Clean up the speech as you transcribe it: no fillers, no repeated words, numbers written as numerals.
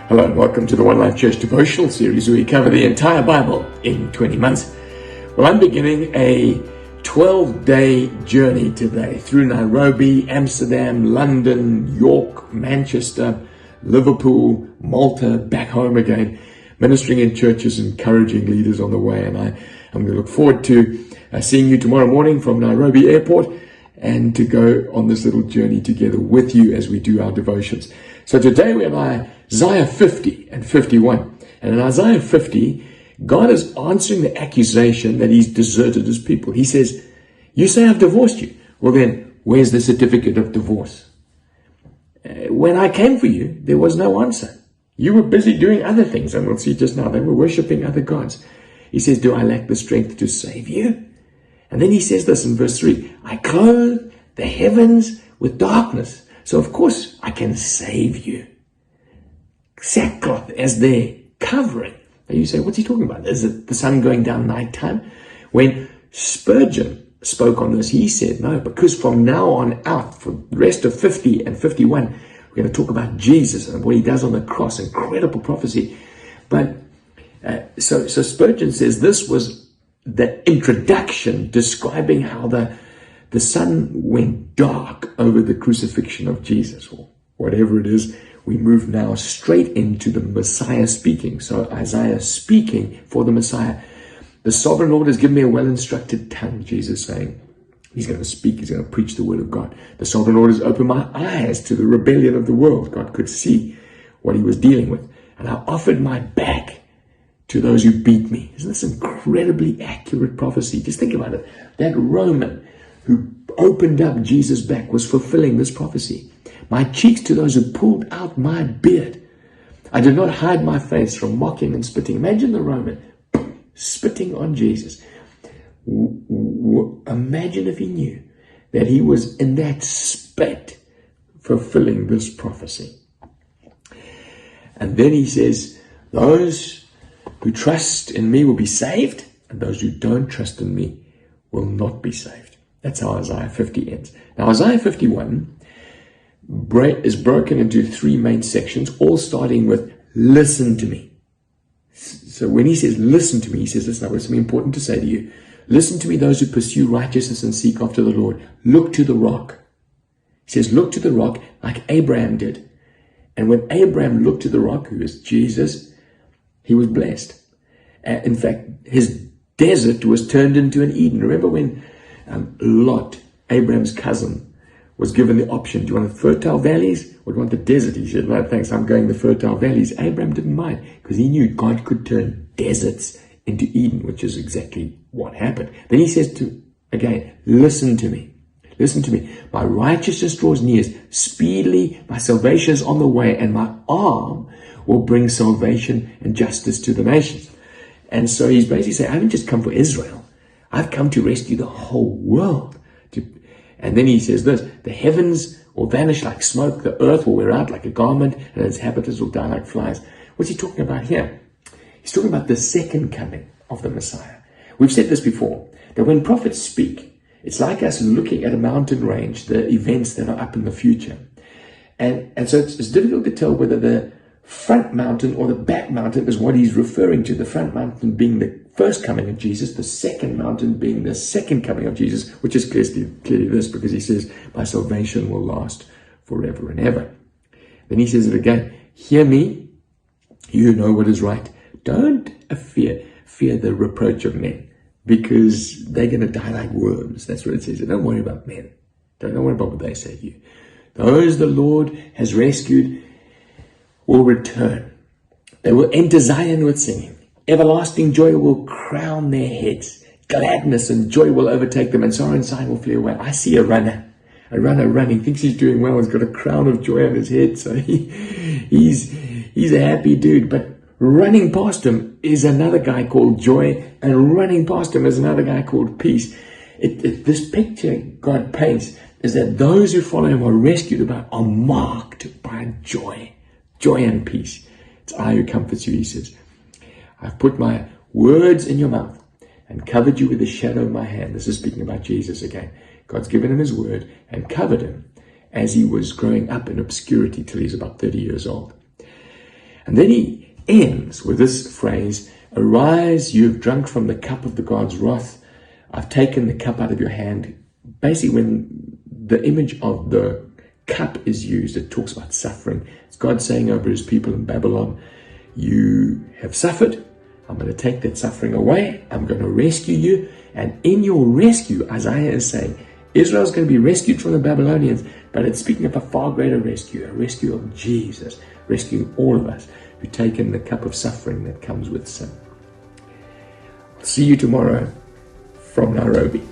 Hello and welcome to the One Life Church devotional series where we cover the entire Bible in 20 months. Well, I'm beginning a 12-day journey today through Nairobi, Amsterdam, London, York, Manchester, Liverpool, Malta, back home again, ministering in churches, encouraging leaders on the way. And I'm going to look forward to seeing you tomorrow morning from Nairobi Airport and to go on this little journey together with you as we do our devotions. So today we have Isaiah 50 and 51. And in Isaiah 50, God is answering the accusation that he's deserted his people. He says, you say I've divorced you. Well then, where's the certificate of divorce? When I came for you, there was no answer. You were busy doing other things. And we'll see just now, they were worshiping other gods. He says, do I lack the strength to save you? And then he says this in verse 3, I clothe the heavens with darkness, so of course I can save you. Sackcloth as their covering. And you say, what's he talking about? Is it the sun going down nighttime? When Spurgeon spoke on this, he said, no, because from now on out, for the rest of 50 and 51, we're going to talk about Jesus and what he does on the cross. Incredible prophecy. But so Spurgeon says this was the introduction describing how the sun went dark over the crucifixion of Jesus, or whatever it is. We move now straight into the Messiah speaking. So Isaiah speaking for the Messiah. The sovereign Lord has given me a well-instructed tongue, Jesus saying. He's going to speak, he's going to preach the word of God. The sovereign Lord has opened my eyes to the rebellion of the world. God could see what he was dealing with. And I offered my back to those who beat me. Isn't this incredibly accurate prophecy? Just think about it. That Roman who opened up Jesus' back was fulfilling this prophecy. My cheeks to those who pulled out my beard. I did not hide my face from mocking and spitting. Imagine the Roman spitting on Jesus. Imagine if he knew that he was in that spit fulfilling this prophecy. And then he says, those who trust in me will be saved, and those who don't trust in me will not be saved. That's how Isaiah 50 ends. Now Isaiah 51 is broken into three main sections, all starting with listen to me. So when he says listen to me, he says, listen, I've got something important to say to you. Listen to me, those who pursue righteousness and seek after the Lord. Look to the rock. He says, look to the rock like Abraham did. And when Abraham looked to the rock, who is Jesus, he was blessed. In fact, his desert was turned into an Eden. Remember when Lot, Abraham's cousin, was given the option, do you want the fertile valleys or do you want the desert? He said, no, thanks, I'm going the fertile valleys. Abraham didn't mind because he knew God could turn deserts into Eden, which is exactly what happened. Then he says again, listen to me. Listen to me. My righteousness draws near. Speedily, my salvation is on the way, and my arm will bring salvation and justice to the nations. And so he's basically saying, I haven't just come for Israel. I've come to rescue the whole world. And then he says this, the heavens will vanish like smoke, the earth will wear out like a garment, and its inhabitants will die like flies. What's he talking about here? He's talking about the second coming of the Messiah. We've said this before, that when prophets speak, it's like us looking at a mountain range, the events that are up in the future. And so it's difficult to tell whether the front mountain or the back mountain is what he's referring to. The front mountain being the first coming of Jesus, the second mountain being the second coming of Jesus, which is clearly this, because he says, my salvation will last forever and ever. Then he says it again, hear me, you know what is right. Don't fear the reproach of men, because they're going to die like worms. That's what it says. Don't worry about men. Don't worry about what they say to you. Those the Lord has rescued will return. They will enter Zion with singing. Everlasting joy will crown their heads. Gladness and joy will overtake them, and sorrow and sighing will flee away. I see a runner running, thinks he's doing well, he's got a crown of joy on his head, so he's a happy dude. But running past him is another guy called Joy, and running past him is another guy called Peace. This picture God paints is that those who follow him are rescued, are marked by joy and peace. It's I who comforts you, he says. I've put my words in your mouth and covered you with the shadow of my hand. This is speaking about Jesus again. God's given him his word and covered him as he was growing up in obscurity till he's about 30 years old. And then he ends with this phrase, arise, you have drunk from the cup of the God's wrath. I've taken the cup out of your hand. Basically, when the image of the cup is used, it talks about suffering. It's God saying over his people in Babylon, you have suffered. I'm going to take that suffering away. I'm going to rescue you. And in your rescue, Isaiah is saying, Israel's going to be rescued from the Babylonians, but it's speaking of a far greater rescue, a rescue of Jesus, rescuing all of us who've taken the cup of suffering that comes with sin. I'll see you tomorrow from Nairobi.